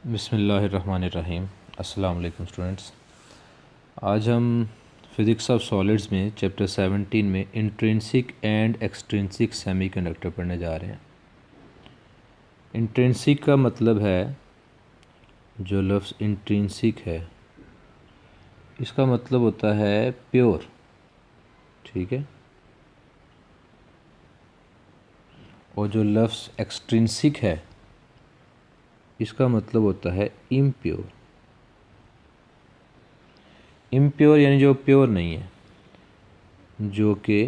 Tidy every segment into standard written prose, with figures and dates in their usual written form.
बिस्मिल्लाहिर्रहमानिर्रहीम। अस्सलाम वालेकुम स्टूडेंट्स। आज हम फ़िज़िक्स ऑफ सॉलिड्स में चैप्टर 17 में इंट्रिंसिक एंड एक्सट्रिंसिक सेमीकंडक्टर पढ़ने जा रहे हैं। इंट्रिंसिक का मतलब है, जो लफ्ज़ इंट्रिंसिक है इसका मतलब होता है प्योर, ठीक है। और जो लफ्ज़ एक्सट्रिंसिक है इसका मतलब होता है इम्प्योर। इम्प्योर यानी जो प्योर नहीं है, जो कि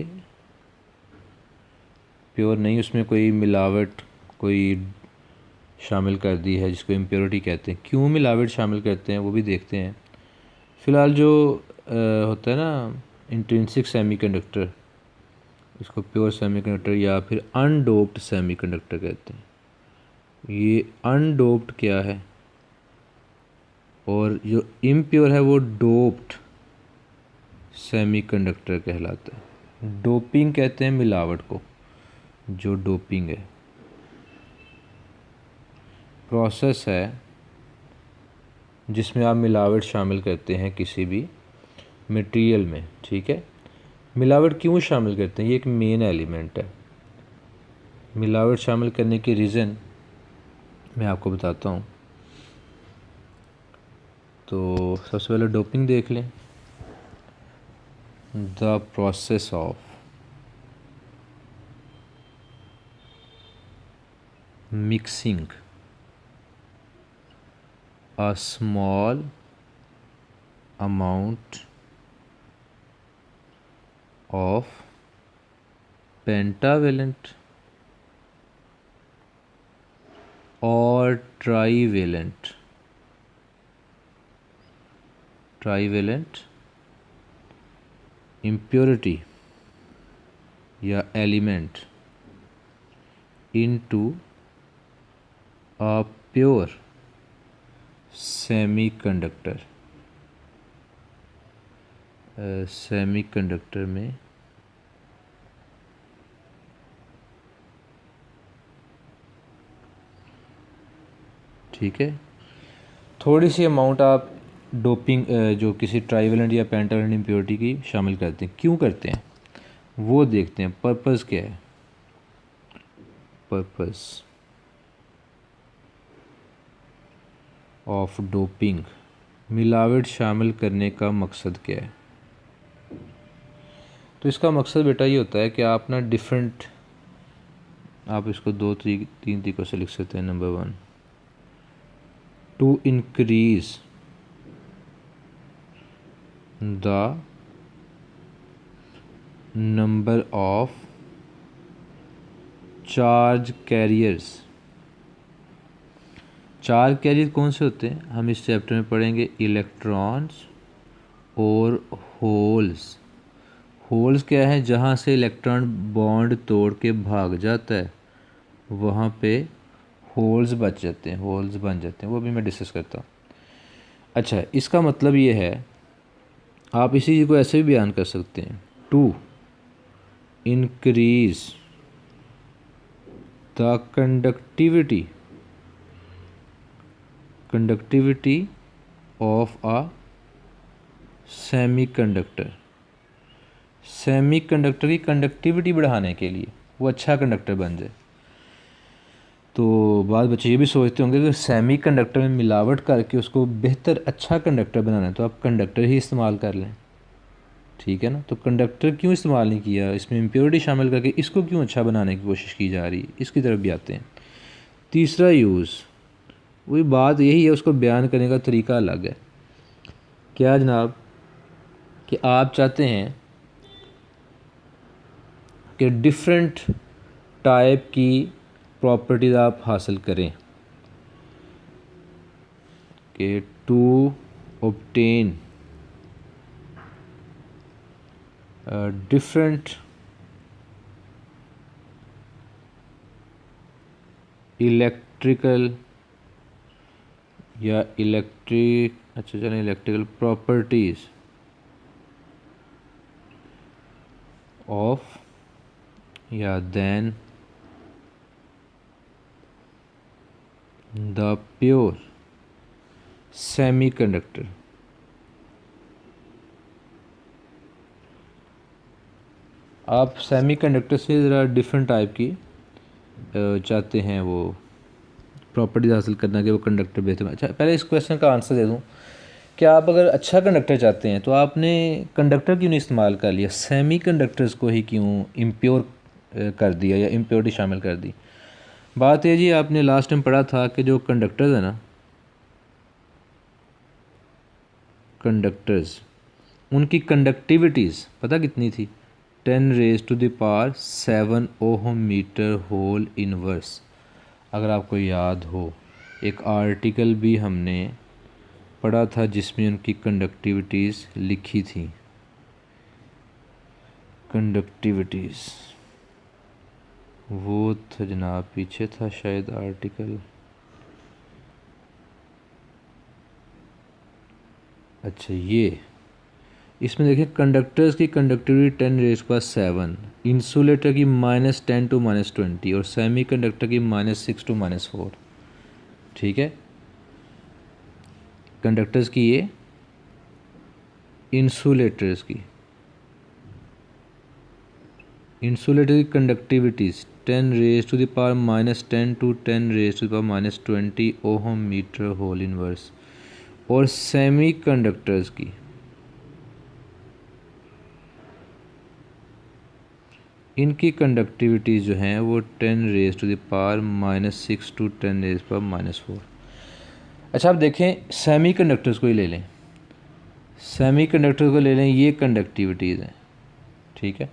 प्योर नहीं, उसमें कोई मिलावट कोई शामिल कर दी है, जिसको इम्प्योरिटी कहते हैं। क्यों मिलावट शामिल करते हैं वो भी देखते हैं। फ़िलहाल जो होता है ना इंट्रिंसिक सेमीकंडक्टर, इसको प्योर सेमीकंडक्टर या फिर अनडोप्ड सेमीकंडक्टर कहते हैं। ये अनडोप्ड क्या है, और जो इम्प्योर है वो डोप्ड सेमीकंडक्टर कहलाता है। डोपिंग कहते हैं मिलावट को, जो डोपिंग है प्रोसेस है जिसमें आप मिलावट शामिल करते हैं किसी भी मटेरियल में, ठीक है। मिलावट क्यों शामिल करते हैं, ये एक मेन एलिमेंट है। मिलावट शामिल करने की रीज़न मैं आपको बताता हूँ। तो सबसे पहले डोपिंग देख लें। The process of mixing a small amount of pentavalent or trivalent impurity या element into a pure semiconductor। Semiconductor में ठीक है, थोड़ी सी अमाउंट आप डोपिंग जो किसी ट्राइवेलेंट या पेंटावेलेंट इम्प्योरिटी की शामिल करते हैं। क्यों करते हैं वो देखते हैं। पर्पस क्या है, पर्पस ऑफ डोपिंग, मिलावट शामिल करने का मकसद क्या है। तो इसका मकसद बेटा ये होता है कि आप ना डिफरेंट, आप इसको तीन तरीक़ों से लिख सकते हैं। Number 1, to increase the number of charge carriers. Charge carrier कौन से होते हैं, हम इस चैप्टर में पढ़ेंगे। इलेक्ट्रॉन्स और होल्स। होल्स क्या है, जहाँ से इलेक्ट्रॉन बॉन्ड तोड़ के भाग जाता है वहाँ पे होल्स बच जाते हैं, होल्स बन जाते हैं। वो भी मैं डिस्कस करता हूँ। अच्छा, इसका मतलब ये है, आप इसी चीज़ को ऐसे भी बयान कर सकते हैं। To increase the conductivity of a semiconductor. Semiconductor की कंडक्टिविटी बढ़ाने के लिए, वो अच्छा कंडक्टर बन जाए। तो बाद बच्चे ये भी सोचते होंगे कि सेमीकंडक्टर में मिलावट करके उसको बेहतर अच्छा कंडक्टर बनाना है, तो आप कंडक्टर ही इस्तेमाल कर लें, ठीक है ना। तो कंडक्टर क्यों इस्तेमाल नहीं किया, इसमें इम्प्योरिटी शामिल करके इसको क्यों अच्छा बनाने की कोशिश की जा रही है, इसकी तरफ भी आते हैं। तीसरा यूज़, वही बात यही है, उसको बयान करने का तरीका अलग है। क्या जनाब, कि आप चाहते हैं कि डिफरेंट टाइप की प्रॉपर्टीज़ आप हासिल करें, कि टू ऑब्टेन डिफरेंट इलेक्ट्रिकल या इलेक्ट्रिकल प्रॉपर्टीज़ ऑफ या देन द प्योर सेमीकंडक्टर। आप सेमीकंडक्टर से ज़रा डिफरेंट टाइप की चाहते हैं वो प्रॉपर्टीज हासिल करना कि वो कंडक्टर बेहतर। अच्छा, पहले इस क्वेश्चन का आंसर दे दूं कि आप अगर अच्छा कंडक्टर चाहते हैं तो आपने कंडक्टर क्यों नहीं इस्तेमाल कर लिया, सेमी कंडक्टर्स को ही क्यों इम्प्योर कर दिया या इम्प्योरिटी शामिल कर दी। बात है जी, आपने लास्ट टाइम पढ़ा था कि जो कंडक्टर्स है ना, कंडक्टर्स, उनकी कंडक्टिविटीज़ पता कितनी थी, 10⁻⁷ ओहम मीटर होल इनवर्स। अगर आपको याद हो, एक आर्टिकल भी हमने पढ़ा था जिसमें उनकी कंडक्टिविटीज़ लिखी थी। कंडक्टिविटीज़ वो था जनाब, पीछे था शायद आर्टिकल। अच्छा, ये इसमें देखिए कंडक्टर्स की कंडक्टिविटी 10⁻⁷, इंसुलेटर की -10 to -20 और सेमी कंडक्टर की -6 to -4। ठीक है, कंडक्टर्स की ये, इंसुलेटर्स की conductivities 10⁻⁻10 to 10⁻20 ohm metre whole inverse, और सेमी कंडक्टर्स की इनकी कंडक्टिविटीज़ जो हैं वो 10⁻⁻6 to 10⁻⁴। अच्छा, आप देखें सेमी कंडक्टर्स को ही ले लें, सेमी कंडक्टर को ले लें, ये कंडक्टिविटीज़ हैं। ठीक है,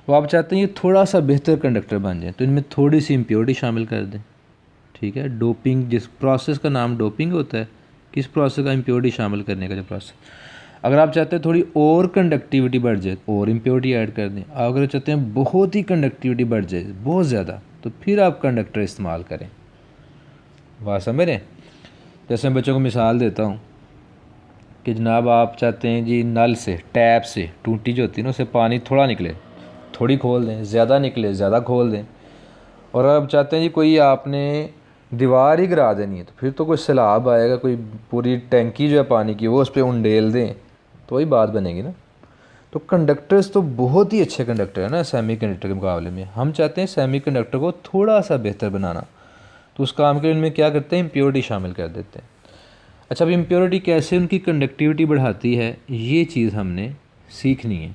वो आप चाहते हैं ये थोड़ा सा बेहतर कंडक्टर बन जाए तो इनमें थोड़ी सी इम्प्योरिटी शामिल कर दें। ठीक है, डोपिंग, जिस प्रोसेस का नाम डोपिंग होता है, किस प्रोसेस का, इम्प्योरिटी शामिल करने का जो प्रोसेस। अगर आप चाहते हैं थोड़ी और कंडक्टिविटी बढ़ जाए और इम्प्योरिटी ऐड कर दें। अगर चाहते हैं बहुत ही कंडक्टिविटी बढ़ जाए बहुत ज़्यादा, तो फिर आप कंडक्टर इस्तेमाल करें। बात समझ रहे हैं? जैसे मैं बच्चों को मिसाल देता हूँ कि जनाब आप चाहते हैं जी नल से, टैप से, टूटी जो होती है ना, उससे पानी थोड़ा निकले, थोड़ी खोल दें, ज़्यादा निकले ज़्यादा खोल दें। और अब चाहते हैं जी कोई आपने दीवार ही गिरा देनी है, तो फिर तो कोई सैलाब आएगा, कोई पूरी टैंकी जो है पानी की वो उस पर उंडेल दें, तो वही बात बनेगी ना। तो कंडक्टर्स तो बहुत ही अच्छे कंडक्टर है ना सेमी कंडक्टर के मुकाबले में। हम चाहते हैं सेमी कंडक्टर को थोड़ा सा बेहतर बनाना, तो उस काम के लिए उनमें क्या करते हैं, इम्प्योरिटी शामिल कर देते हैं। अच्छा, अब इम्प्योरिटी कैसे उनकी कंडक्टिविटी बढ़ाती है, ये चीज़ हमने सीखनी है।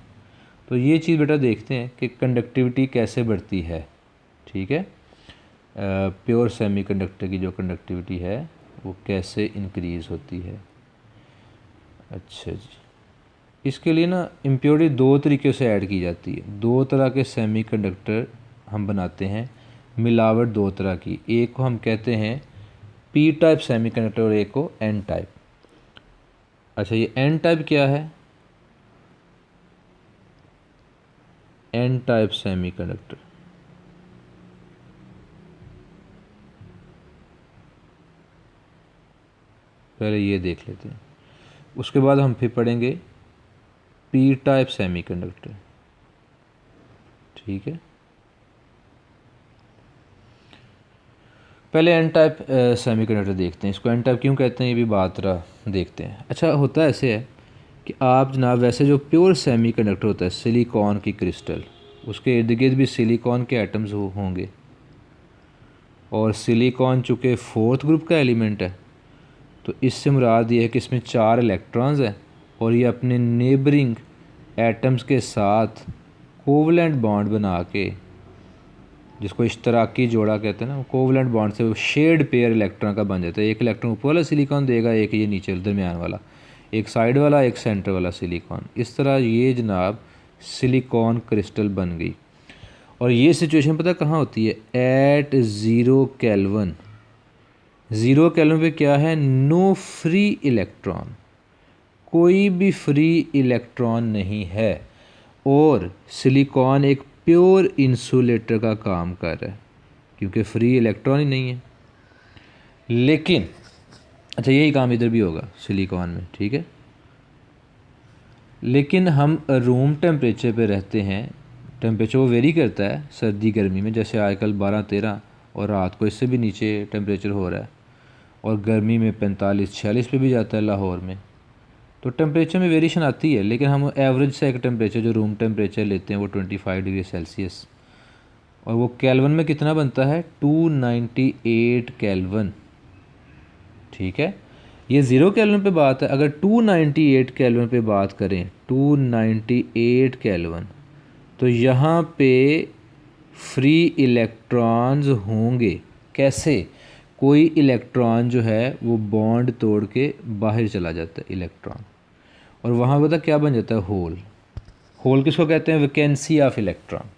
तो ये चीज़ बेटा देखते हैं कि कंडक्टिविटी कैसे बढ़ती है। ठीक है, प्योर सेमी कंडक्टर की जो कंडक्टिविटी है वो कैसे इंक्रीज़ होती है। अच्छा जी, इसके लिए ना इम्प्योरिटी दो तरीके से ऐड की जाती है। दो तरह के सेमी कंडक्टर हम बनाते हैं, मिलावट दो तरह की। एक को हम कहते हैं पी टाइप सेमी कंडक्टर और एक को एन टाइप। अच्छा, ये एन टाइप क्या है? एन टाइप सेमी कंडक्टर, पहले ये देख लेते हैं, उसके बाद हम फिर पढ़ेंगे पी टाइप सेमी कंडक्टर। ठीक है, पहले एन टाइप सेमी कंडक्टर देखते हैं। इसको एन टाइप क्यों कहते हैं ये भी बात रहा देखते हैं। अच्छा, होता ऐसे है कि आप जनाब वैसे जो प्योर सेमी कंडक्टर होता है, सिलिकॉन की क्रिस्टल, उसके इर्द गिर्द भी सिलिकॉन के एटम्स होंगे, और सिलिकॉन चूँकि फोर्थ ग्रुप का एलिमेंट है, तो इससे मुराद ये है कि इसमें 4 इलेक्ट्रॉन्स हैं और ये अपने नेबरिंग एटम्स के साथ कोवलेंट बॉन्ड बना के, जिसको इश्तराकी जोड़ा कहते हैं ना, कोवलेंट बॉन्ड से वो शेड पेयर इलेक्ट्रॉन का बन जाता है। एक इलेक्ट्रॉन ऊपर वाला सिलिकॉन देगा, एक ये नीचे दरमियान वाला, एक साइड वाला, एक सेंटर वाला सिलिकॉन। इस तरह ये जनाब सिलिकॉन क्रिस्टल बन गई। और ये सिचुएशन पता कहाँ होती है? Eight 0 kelvin. 0 केल्विन पे क्या है? नो फ्री इलेक्ट्रॉन, कोई भी फ्री इलेक्ट्रॉन नहीं है, और सिलिकॉन एक प्योर इंसुलेटर का काम कर रहा है क्योंकि फ्री इलेक्ट्रॉन ही नहीं है। लेकिन अच्छा, यही काम इधर भी होगा सिलिकॉन में। ठीक है, लेकिन हम रूम टेम्परेचर पे रहते हैं, टेम्परेचर वो वेरी करता है सर्दी गर्मी में, जैसे आजकल 12-13 और रात को इससे भी नीचे टेम्परेचर हो रहा है। और गर्मी में 45-46 पे भी जाता है लाहौर में। तो टेम्परेचर में वेरिएशन आती है, लेकिन हम एवरेज से एक टेम्परेचर जो रूम टेम्परेचर लेते हैं वो 25 डिग्री सेल्सियस, और वो केल्विन में कितना बनता है 298 केल्विन। ठीक है, ये 0 केल्विन पे बात है। अगर 298 केल्विन पे बात करें, 298 केल्विन, तो यहाँ पे फ्री इलेक्ट्रॉन्स होंगे। कैसे? कोई इलेक्ट्रॉन जो है वो बॉन्ड तोड़ के बाहर चला जाता है इलेक्ट्रॉन, और वहाँ पता क्या बन जाता है होल। होल किसको कहते हैं? Vacancy of electron.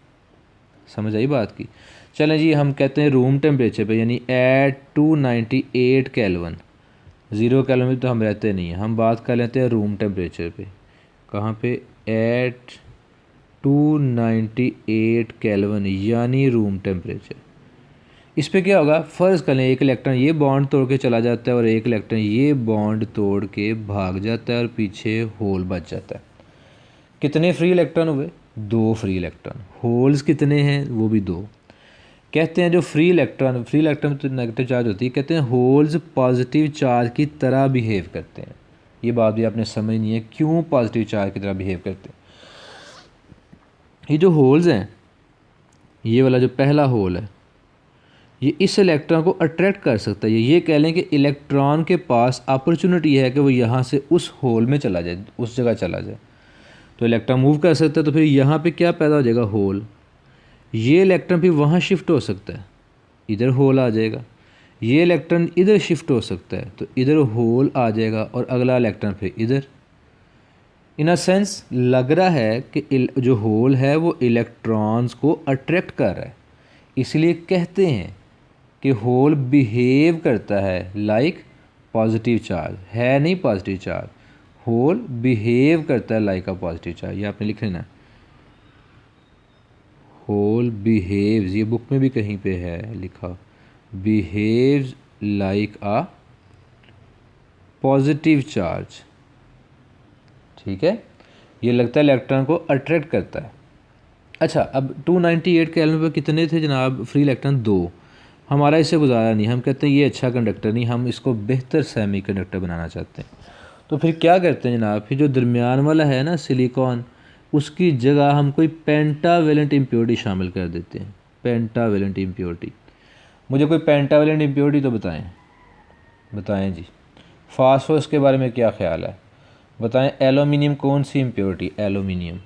समझ आई बात की? चलें जी, हम कहते हैं रूम टेम्परेचर पे, यानी एट 298 केल्विन, 0 केल्विन में तो हम रहते नहीं हैं, हम बात कर लेते हैं रूम टेम्परेचर पे। कहाँ पे? एट 298 केल्विन यानी रूम टेम्परेचर। इस पे क्या होगा? फ़र्ज़ कर लें एक इलेक्ट्रॉन ये बॉन्ड तोड़ के चला जाता है और एक इलेक्ट्रॉन ये बॉन्ड तोड़ के भाग जाता है और पीछे होल बच जाता है। कितने फ्री इलेक्ट्रॉन हुए? 2 फ्री इलेक्ट्रॉन। होल्स कितने हैं? वो भी 2। कहते हैं जो फ्री इलेक्ट्रॉन तो नेगेटिव चार्ज होती है, कहते हैं होल्स पॉजिटिव चार्ज की तरह बिहेव करते हैं। ये बात भी आपने समझनी है, क्यों पॉजिटिव चार्ज की तरह बिहेव करते हैं। ये जो होल्स हैं, ये वाला जो पहला होल है, ये इस इलेक्ट्रॉन को अट्रैक्ट कर सकता है। ये कह लें कि इलेक्ट्रॉन के पास अपॉर्चुनिटी है कि वो यहाँ से उस होल में चला जाए, उस जगह चला जाए, तो इलेक्ट्रॉन मूव कर सकता है। तो फिर यहाँ पे क्या पैदा हो जाएगा? होल। ये इलेक्ट्रॉन फिर वहाँ शिफ्ट हो सकता है, इधर होल आ जाएगा। ये इलेक्ट्रॉन इधर शिफ्ट हो सकता है, तो इधर होल आ जाएगा, और अगला इलेक्ट्रॉन फिर इधर। इन अ सेंस लग रहा है कि जो होल है वो इलेक्ट्रॉन्स को अट्रैक्ट कर रहा है, इसलिए कहते हैं कि होल बिहेव करता है लाइक पॉजिटिव चार्ज। है नहीं पॉजिटिव चार्ज, होल बिहेव करता है लाइक अ पॉजिटिव चार्ज। ये आपने लिख लेना, होल बिहेव्स, ये बुक में भी कहीं पे है लिखा, behaves like a positive charge. ठीक है, ये लगता है इलेक्ट्रॉन को अट्रैक्ट करता है। अच्छा, अब 298 केल्विन पर कितने थे जनाब फ्री इलेक्ट्रॉन? 2। हमारा इससे गुजारा नहीं, हम कहते हैं ये अच्छा कंडक्टर नहीं, हम इसको बेहतर सेमी कंडक्टर बनाना चाहते हैं। तो फिर क्या करते हैं जनाब? फिर जो दरमियान वाला है ना सिलिकॉन, उसकी जगह हम कोई पेंटावेलेंट इम्प्योरिटी शामिल कर देते हैं। पेंटावेलेंट इम्प्योरिटी, मुझे कोई पेंटावेलेंट इम्प्योरिटी तो बताएं जी। फास्फोरस के बारे में क्या ख्याल है? बताएं। एल्यूमिनियम कौन सी इम्प्योरिटी? Aluminium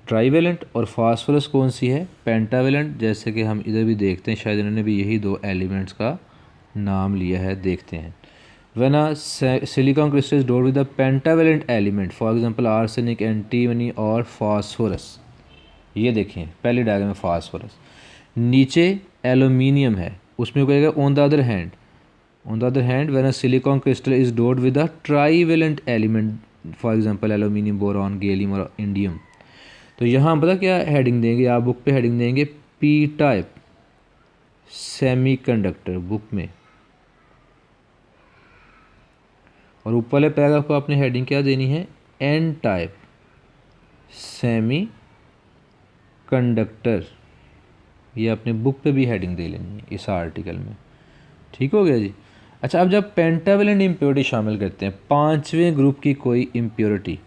trivalent. और फास्फोरस कौन सी है? पेंटावेलेंट। जैसे कि हम इधर भी देखते हैं, शायद इन्होंने भी यही 2 एलिमेंट्स का नाम लिया है, देखते हैं। When a silicon crystal is doped with a pentavalent element, for example arsenic, antimony और phosphorus, ये देखें पहले डायग्राम में फास्फोरस, नीचे एल्यूमिनियम है, उसमें कहेगा on the other hand when a silicon crystal is doped with a trivalent element, for example aluminium, boron, gallium और इंडियम। तो यहाँ पता क्या हेडिंग देंगे आप? बुक पे हेडिंग देंगे पी टाइप सेमीकंडक्टर बुक में, और ऊपर वाले पैराग्राफ को आपने हेडिंग क्या देनी है? N type semiconductor. ये अपने बुक पे भी हेडिंग दे लेनी है इस आर्टिकल में। ठीक हो गया जी। अच्छा, अब जब पेंटावेलेंट इम्प्योरिटी शामिल करते हैं, 5वें ग्रुप की कोई इम्प्योरिटी,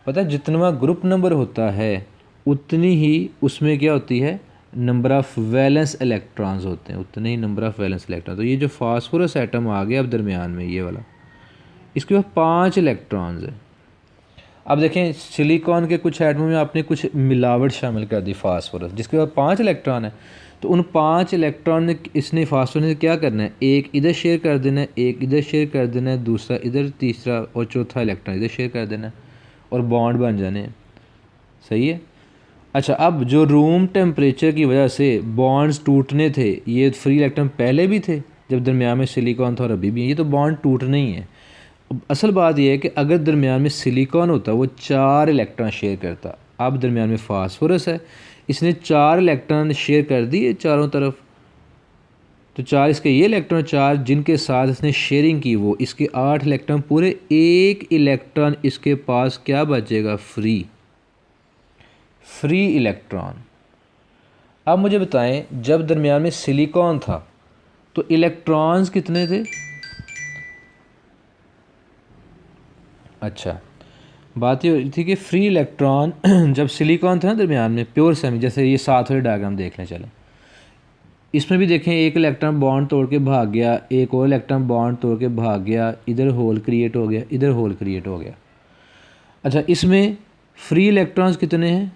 पता है जितना ग्रुप नंबर होता है उतनी ही उसमें क्या होती है? नंबर ऑफ़ वैलेंस इलेक्ट्रॉन्स होते हैं, उतने ही नंबर ऑफ़ वैलेंस इलेक्ट्रॉन। तो ये जो फास्फोरस एटम आ गया अब दरमियान में, ये वाला, इसके पास 5 इलेक्ट्रॉन्स हैं। अब देखें सिलिकॉन के कुछ एटमों में आपने कुछ मिलावट शामिल कर दी, फास्फोरस, जिसके पास 5 इलेक्ट्रॉन है। तो उन 5 इलेक्ट्रॉन ने इसने फास्फोरस ने क्या करना है? एक इधर शेयर कर देना है, एक इधर शेयर कर देना है, दूसरा इधर, तीसरा और चौथा इलेक्ट्रॉन इधर शेयर कर देना है, और बॉन्ड बन जाने हैं। सही है। अच्छा, अब जो रूम टेम्परेचर की वजह से बॉन्ड्स टूटने थे, ये फ्री इलेक्ट्रॉन पहले भी थे जब दरमियान में सिलिकॉन था और अभी भी है, ये तो बॉन्ड टूटने ही है। असल बात यह है कि अगर दरमियान में सिलिकॉन होता वो 4 इलेक्ट्रॉन शेयर करता। अब दरमियान में फास्फोरस है, इसने 4 इलेक्ट्रॉन शेयर कर दिए चारों तरफ, तो 4 इसके ये इलेक्ट्रॉन, 4 जिनके साथ इसने शेयरिंग की वो इसके 8 इलेक्ट्रॉन पूरे, 1 इलेक्ट्रॉन इसके पास क्या बचेगा? Free electron. अब मुझे बताएं जब दरमियान में सिलिकॉन था तो इलेक्ट्रॉन्स कितने थे? अच्छा, बात ये हो रही थी कि फ्री इलेक्ट्रॉन जब सिलिकॉन था ना दरमियान में प्योर सेमी, जैसे ये साथ वाले डायग्राम देख लें चलें, इसमें भी देखें एक इलेक्ट्रॉन बॉन्ड तोड़ के भाग गया, एक और इलेक्ट्रॉन बॉन्ड तोड़ के भाग गया, इधर होल क्रिएट हो गया, इधर होल क्रिएट हो गया। अच्छा, इसमें फ्री इलेक्ट्रॉन्स कितने हैं?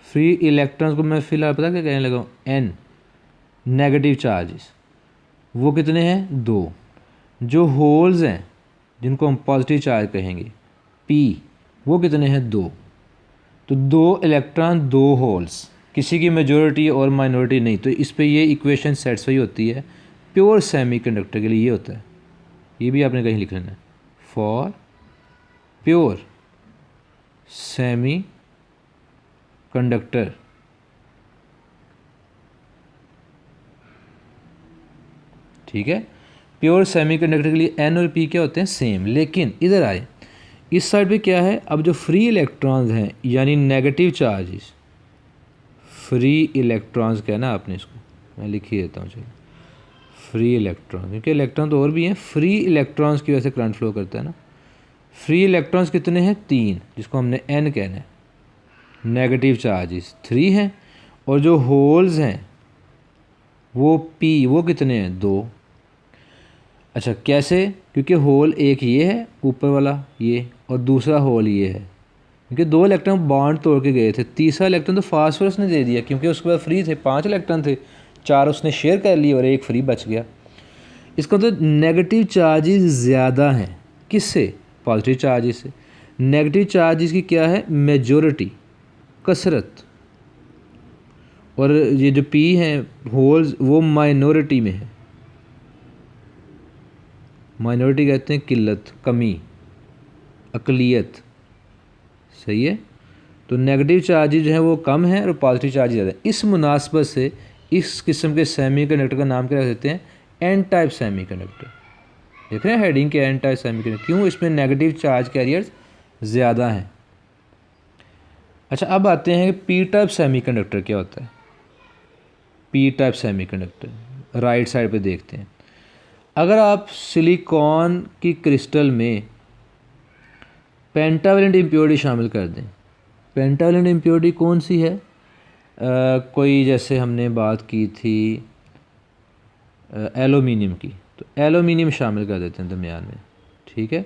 फ्री इलेक्ट्रॉन्स को मैं फ़िलहाल पता क्या कहने लगा हूँ, एन। नेगेटिव चार्जेस वो कितने हैं? 2। जो होल्स हैं जिनको हम पॉजिटिव चार्ज कहेंगे, पी, वो कितने हैं? 2। तो 2 इलेक्ट्रॉन 2 होल्स, किसी की मेजॉरिटी और माइनॉरिटी नहीं। तो इस पे ये इक्वेशन सेटिस्फाई होती है। प्योर सेमीकंडक्टर के लिए ये होता है, ये भी आपने कहीं लिख लेना है, फॉर प्योर सेमी कंडक्टर ठीक है। प्योर सेमीकंडक्टर के लिए एन और पी क्या होते हैं? सेम। लेकिन इधर आए, इस साइड पे क्या है? अब जो फ्री इलेक्ट्रॉन्स हैं यानी नेगेटिव चार्जेस, फ्री इलेक्ट्रॉन्स कहना आपने इसको, मैं लिख ही देता हूँ चलो, फ्री इलेक्ट्रॉन, क्योंकि इलेक्ट्रॉन तो और भी हैं, फ्री इलेक्ट्रॉन्स की वजह से करंट फ्लो करता है ना। फ्री इलेक्ट्रॉन्स कितने हैं? 3, जिसको हमने एन कहना है। नेगेटिव चार्जेस 3 हैं, और जो होल्स हैं वो पी, वो कितने हैं? 2। अच्छा, कैसे? क्योंकि होल एक ये है ऊपर वाला ये, और दूसरा होल ये है, क्योंकि 2 इलेक्ट्रॉन बॉन्ड तोड़ के गए थे। तीसरा इलेक्ट्रॉन तो फास्फोरस ने दे दिया, क्योंकि उसके बाद फ्री थे, 5 इलेक्ट्रॉन थे, 4 उसने शेयर कर लिए और 1 फ्री बच गया। इसका तो नेगेटिव चार्जेस ज़्यादा हैं, किससे? पॉजिटिव चार्जेस से। नेगेटिव चार्जेस की क्या है? मेजॉरिटी, कसरत, और ये जो पी हैं होल्स वो माइनॉरिटी में है। माइनॉरिटी कहते हैं किल्लत, कमी, अकलियत, सही है। तो नेगेटिव चार्जेस जो है वो कम है और पॉजिटिव चार्जेस ज़्यादा है। इस मुनासबत से इस किस्म के सेमीकंडक्टर का नाम क्या रख देते हैं? N type semiconductor. देख रहे हैं हेडिंग के, एन टाइप सेमीकंडक्टर। क्यों? इसमें नेगेटिव चार्ज कैरियर्स ज़्यादा हैं। अच्छा, अब आते हैं कि पी टाइप सेमीकंडक्टर क्या होता है। P type semiconductor right side पे देखते हैं। अगर आप सिलिकॉन की क्रिस्टल में पेंटावेलेंट इम्प्योरिटी शामिल कर दें, पेंटावेलेंट इम्प्योरिटी कौन सी है? कोई जैसे हमने बात की थी एलुमिनियम की, तो एलुमिनियम शामिल कर देते हैं दरमियान में, ठीक है।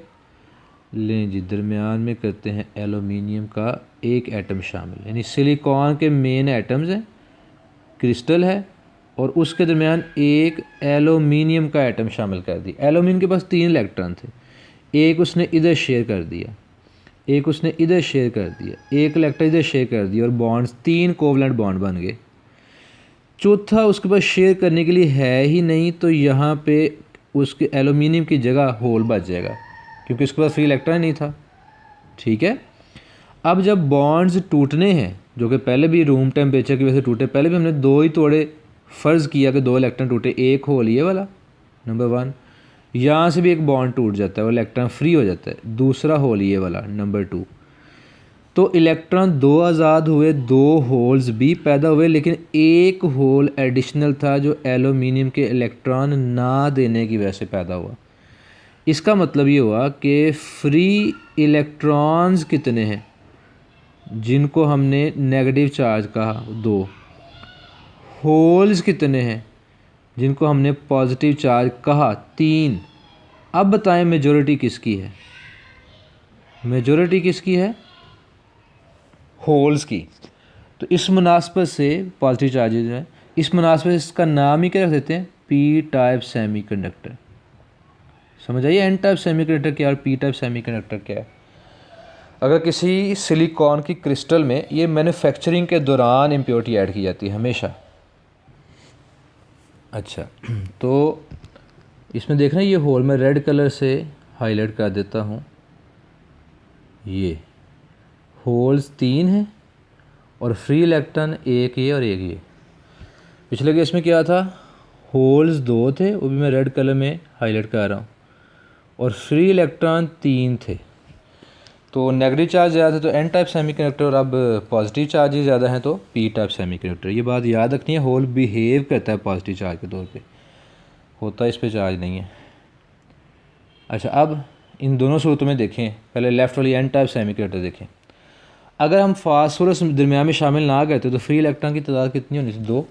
लें जी, दरमियान में करते हैं एलुमिनियम का एक एटम शामिल, यानी सिलिकॉन के मेन एटम्स हैं, क्रिस्टल है, और उसके दरमियान एक एलुमिनियम का एटम शामिल कर दिया। एलुमिनियम के पास 3 इलेक्ट्रॉन थे, एक उसने इधर शेयर कर दिया, एक उसने इधर शेयर कर दिया, एक इलेक्ट्रॉन इधर शेयर कर दिया, और बॉन्ड्स 3 कोवलेंट बॉन्ड बन गए। चौथा उसके पास शेयर करने के लिए है ही नहीं, तो यहाँ पे उसके एलुमिनियम की जगह होल बच जाएगा, क्योंकि उसके पास फ्री इलेक्ट्रॉन नहीं था, ठीक है। अब जब बॉन्ड्स टूटने हैं, जो कि पहले भी रूम टेम्परेचर की वजह से टूटे, पहले भी हमने 2 ही तोड़े, फ़र्ज़ किया कि 2 इलेक्ट्रॉन टूटे, एक होल ये वाला नंबर 1, यहाँ से भी एक बॉन्ड टूट जाता है और इलेक्ट्रॉन फ्री हो जाता है, दूसरा होल ये वाला नंबर 2। तो इलेक्ट्रॉन 2 आज़ाद हुए, 2 होल्स भी पैदा हुए, लेकिन एक होल एडिशनल था जो एलुमिनियम के इलेक्ट्रॉन ना देने की वजह से पैदा हुआ। इसका मतलब ये हुआ कि फ्री इलेक्ट्रॉन्स कितने हैं जिनको हमने नेगेटिव चार्ज कहा? 2। होल्स कितने हैं जिनको हमने पॉजिटिव चार्ज कहा? 3। अब बताएं मेजॉरिटी किसकी है? मेजॉरिटी किसकी है? होल्स की। तो इस मुनासबत से पॉजिटिव चार्जेज हैं, इस मुनासबत से इसका नाम ही क्या रख देते हैं? P type semiconductor. समझ आइए, एन टाइप सेमीकंडक्टर क्या और पी टाइप सेमीकंडक्टर क्या है। अगर किसी सिलिकॉन की क्रिस्टल में, ये मैन्युफैक्चरिंग के दौरान इम्प्योरिटी ऐड की जाती है हमेशा। अच्छा, तो इसमें देखना ये होल मैं रेड कलर से हाईलाइट कर देता हूँ। ये होल्स 3 हैं और फ्री इलेक्ट्रॉन एक ये और एक ये। पिछले केस में क्या था? होल्स 2 थे, वो भी मैं रेड कलर में हाईलाइट कर रहा हूँ, और फ्री इलेक्ट्रॉन 3 थे। तो नेगेटिव चार्ज ज़्यादा थे तो एन टाइप सेमीकंडक्टर, और अब पॉजिटिव चार्जेस ज़्यादा हैं तो पी टाइप सेमीकंडक्टर। ये बात याद रखनी है, होल बिहेव करता है पॉजिटिव चार्ज के तौर पे, होता है इस पे चार्ज नहीं है। अच्छा, अब इन दोनों सूरतों में देखें, पहले लेफ़्ट वाली एन टाइप सेमीकंडक्टर देखें। अगर हम फास्फोरस दरमियान में शामिल ना करते तो फ्री इलेक्ट्रॉन की तादाद कितनी होनी थी, 2,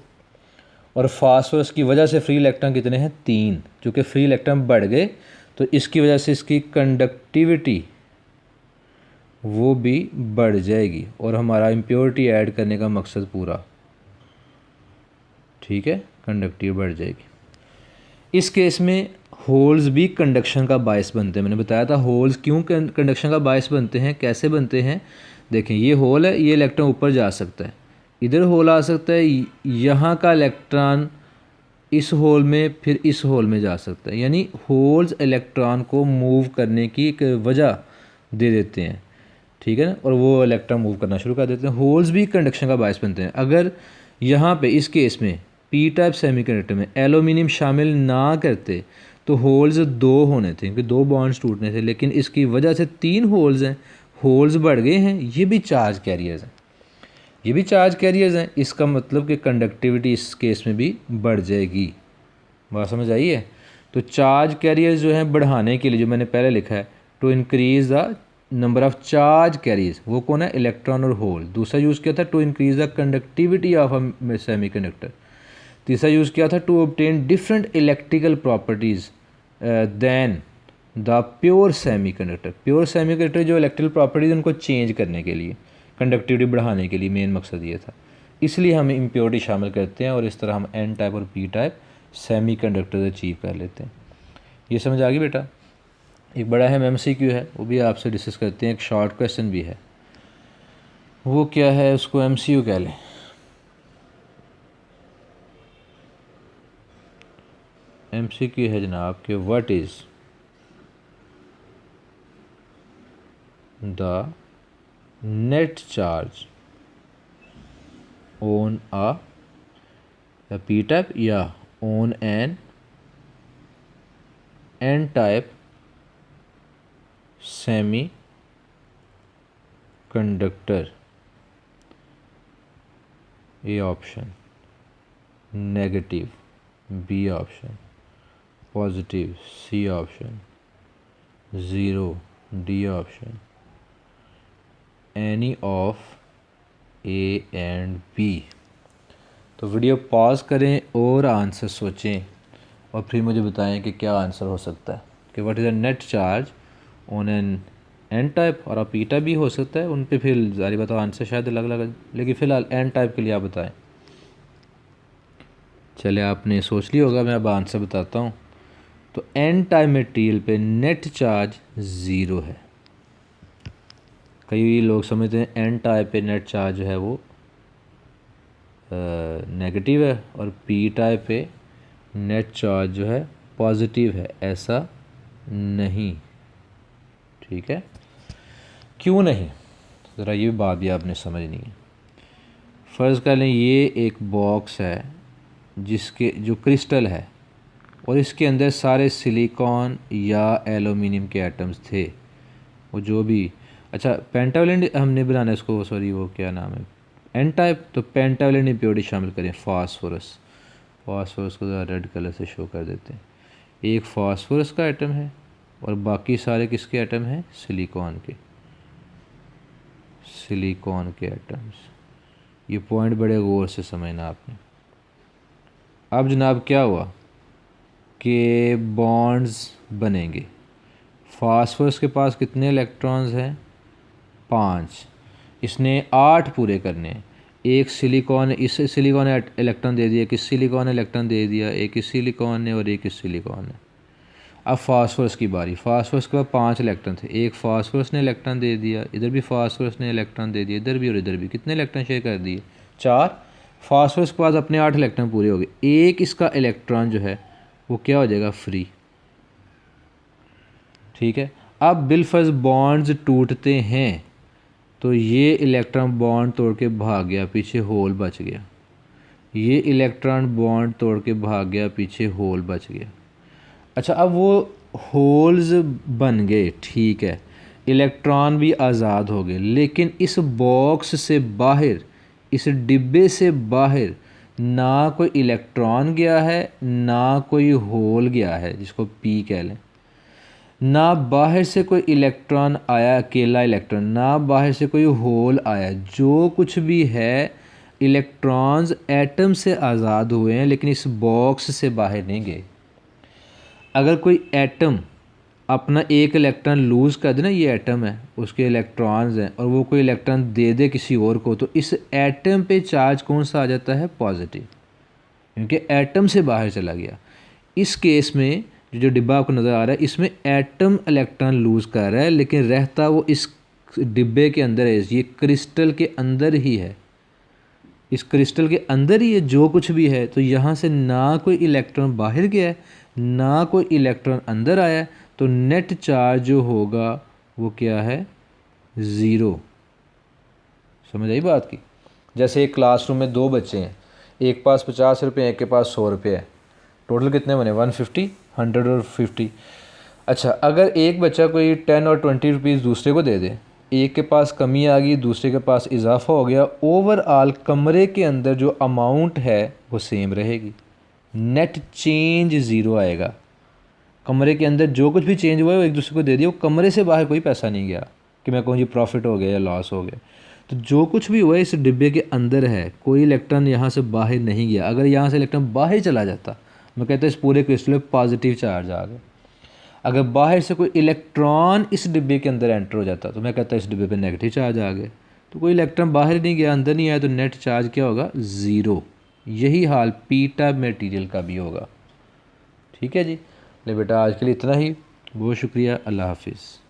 और फास्फोरस की वजह से फ्री इलेक्ट्रॉन कितने हैं, 3। चूँकि फ्री इलेक्ट्रॉन बढ़ गए तो इसकी वजह से इसकी कंडक्टिविटी वो भी बढ़ जाएगी और हमारा इम्प्योरिटी ऐड करने का मकसद पूरा, ठीक है, कंडक्टिविटी बढ़ जाएगी। इस केस में होल्स भी कंडक्शन का बायस बनते हैं। मैंने बताया था होल्स क्यों कंडक्शन का बायस बनते हैं, कैसे बनते हैं। देखें, ये होल है, ये इलेक्ट्रॉन ऊपर जा सकता है, इधर होल आ सकता है, यहाँ का इलेक्ट्रॉन इस होल में, फिर इस होल में जा सकता है। यानी होल्स इलेक्ट्रॉन को मूव करने की एक वजह दे देते हैं, ठीक है ना, और वो इलेक्ट्रॉन मूव करना शुरू कर देते हैं। होल्स भी कंडक्शन का बायस बनते हैं। अगर यहाँ पे इस केस में पी टाइप सेमीकंडक्टर में एल्यूमिनियम शामिल ना करते तो होल्स 2 होने थे, क्योंकि 2 बॉन्ड्स टूटने थे, लेकिन इसकी वजह से 3 होल्स हैं, होल्स बढ़ गए हैं, ये भी चार्ज कैरियर्स हैं, ये भी चार्ज कैरियर्स हैं। इसका मतलब कि कंडक्टिविटी इस केस में भी बढ़ जाएगी। बात समझ आई है? तो चार्ज कैरियर्स जो हैं बढ़ाने के लिए, जो मैंने पहले लिखा है, to increase the number of charge carriers, वो कौन है, इलेक्ट्रॉन और होल। दूसरा यूज़ किया था to increase the conductivity of a semiconductor. तीसरा यूज़ किया था to obtain different electrical properties than the pure semiconductor. Pure semiconductor जो इलेक्ट्रिकल प्रॉपर्टीज़ उनको चेंज करने के लिए, कंडक्टिविटी बढ़ाने के लिए मेन मकसद ये था। इसलिए हम इम्प्योरिटी शामिल करते हैं और इस तरह हम एन टाइप और पी टाइप सेमीकंडक्टर अचीव कर लेते हैं। ये समझ आ गई बेटा? एक बड़ा है MCQ है, वो भी आपसे डिस्कस करते हैं। एक शॉर्ट क्वेश्चन भी है, वो क्या है, उसको MCQ कह लें। MCQ है जनाब कि what is the net charge on a P type या on N N type semiconductor. A option negative, B option positive, C option 0, D option any of A and B. तो video pause करें और answer सोचें और फिर मुझे बताएं कि क्या आंसर हो सकता है, कि what is the net charge on N N type, और पी टाइप भी हो सकता है, उन पे फिर जारी बताओ आंसर शायद अलग अलग, लेकिन फ़िलहाल एन टाइप के लिए आप बताएं। चले, आपने सोच लिया होगा, मैं अब आंसर बताता हूँ। तो एन टाइप मटेरियल पे नेट चार्ज 0 है। कई लोग समझते हैं एन टाइप पे नेट चार्ज जो है वो नेगेटिव है और पी टाइप पे नेट चार्ज जो है पॉजिटिव है। ऐसा नहीं, ठीक है। क्यों नहीं, ज़रा ये बात भी आपने समझनी है। फ़र्ज़ कर लें ये एक बॉक्स है जिसके जो क्रिस्टल है और इसके अंदर सारे सिलिकॉन या एल्यूमिनियम के एटम्स थे, वो जो भी, अच्छा पेंटावलेंट हमने बनाना है इसको, सॉरी वो क्या नाम है, एन टाइप। तो पेंटावलेंट इम्प्योरिटी शामिल करें, फास्फोरस। फास्फोरस को ज़रा रेड कलर से शो कर देते हैं। एक फास्फोरस का एटम है और बाकी सारे किसके एटम हैं, सिलिकॉन के, सिलिकॉन के एटम्स। ये पॉइंट बड़े गौर से समझना आपने। अब जनाब क्या हुआ कि बॉन्ड्स बनेंगे। फास्फोरस के पास कितने इलेक्ट्रॉन्स हैं, 5, इसने 8 पूरे करने हैं। एक सिलिकॉन, इस सिलिकॉन ने इलेक्ट्रॉन दे दिया, किस सिलिकॉन ने इलेक्ट्रॉन दे दिया, एक इस सिलिकॉन ने और एक इस सिलिकॉन ने। अब फास्फोरस की बारी। फास्फोरस के पास 5 इलेक्ट्रॉन थे, एक फास्फोरस ने इलेक्ट्रॉन दे दिया, इधर भी फास्फोरस ने इलेक्ट्रॉन दे दिया, इधर भी और इधर भी। कितने इलेक्ट्रॉन शेयर कर दिए, 4। फास्फोरस के पास अपने 8 इलेक्ट्रॉन पूरे हो गए। एक इसका इलेक्ट्रॉन जो है वो क्या हो जाएगा, फ्री, ठीक है। अब बिलफर्ज बॉन्ड्स टूटते हैं तो ये इलेक्ट्रॉन बॉन्ड तोड़ के भाग गया, पीछे होल बच गया। ये इलेक्ट्रॉन बॉन्ड तोड़ के भाग गया, पीछे होल बच गया। अच्छा, अब वो होल्स बन गए, ठीक है, इलेक्ट्रॉन भी आज़ाद हो गए, लेकिन इस बॉक्स से बाहर, इस डिब्बे से बाहर ना कोई इलेक्ट्रॉन गया है ना कोई होल गया है, जिसको पी कह लें। ना बाहर से कोई इलेक्ट्रॉन आया, अकेला इलेक्ट्रॉन, ना बाहर से कोई होल आया, जो कुछ भी है इलेक्ट्रॉन्स एटम से आज़ाद हुए हैं लेकिन इस बॉक्स से बाहर नहीं गए। अगर कोई एटम अपना एक इलेक्ट्रॉन लूज़ कर दे ना, ये एटम है, उसके इलेक्ट्रॉन्स हैं, और वो कोई इलेक्ट्रॉन दे दे किसी और को, तो इस एटम पे चार्ज कौन सा आ जाता है? पॉजिटिव, क्योंकि एटम से बाहर चला गया। इस केस में जो डिब्बा आपको नज़र आ रहा है, इसमें एटम इलेक्ट्रॉन लूज़ कर रहा है लेकिन रहता वो इस डिब्बे के अंदर है, ये क्रिस्टल के अंदर ही है, इस क्रिस्टल के अंदर ही है जो कुछ भी है। तो यहाँ से ना कोई इलेक्ट्रॉन बाहर गया है, ना कोई इलेक्ट्रॉन अंदर आया है, तो नेट चार्ज जो होगा वो क्या है? ज़ीरो। समझ आई बात की? जैसे एक क्लासरूम में दो बच्चे हैं, एक पास 50 रुपये, एक के पास 100 रुपये है, टोटल कितने बने? 150, 100 और 50। अच्छा, अगर एक बच्चा कोई 10 और 20 रुपीज़ दूसरे को दे दे, एक के पास कमी आ गई, दूसरे के पास इजाफा हो गया, ओवरऑल कमरे के अंदर जो अमाउंट है वो सेम रहेगी, नेट चेंज ज़ीरो आएगा। कमरे के अंदर जो कुछ भी चेंज हुआ है वो एक दूसरे को दे दिया, वो कमरे से बाहर कोई पैसा नहीं गया कि मैं कहूँ जी प्रॉफिट हो गया या लॉस हो गया। तो जो कुछ भी हुआ है इस डिब्बे के अंदर है, कोई इलेक्ट्रॉन यहाँ से बाहर नहीं गया। अगर यहाँ से इलेक्ट्रॉन बाहर चला जाता, मैं कहता इस पूरे क्रिस्टल में पॉजिटिव चार्ज आ गया। अगर बाहर से कोई इलेक्ट्रॉन इस डिब्बे के अंदर एंटर हो जाता तो मैं कहता इस डिब्बे पे नेगेटिव चार्ज आ गया। तो कोई इलेक्ट्रॉन बाहर नहीं गया, अंदर नहीं आया, तो नेट चार्ज क्या होगा? ज़ीरो। यही हाल पी टाइप मटेरियल का भी होगा। ठीक है जी। ले बेटा, आज के लिए इतना ही। बहुत शुक्रिया। अल्लाह हाफिज़।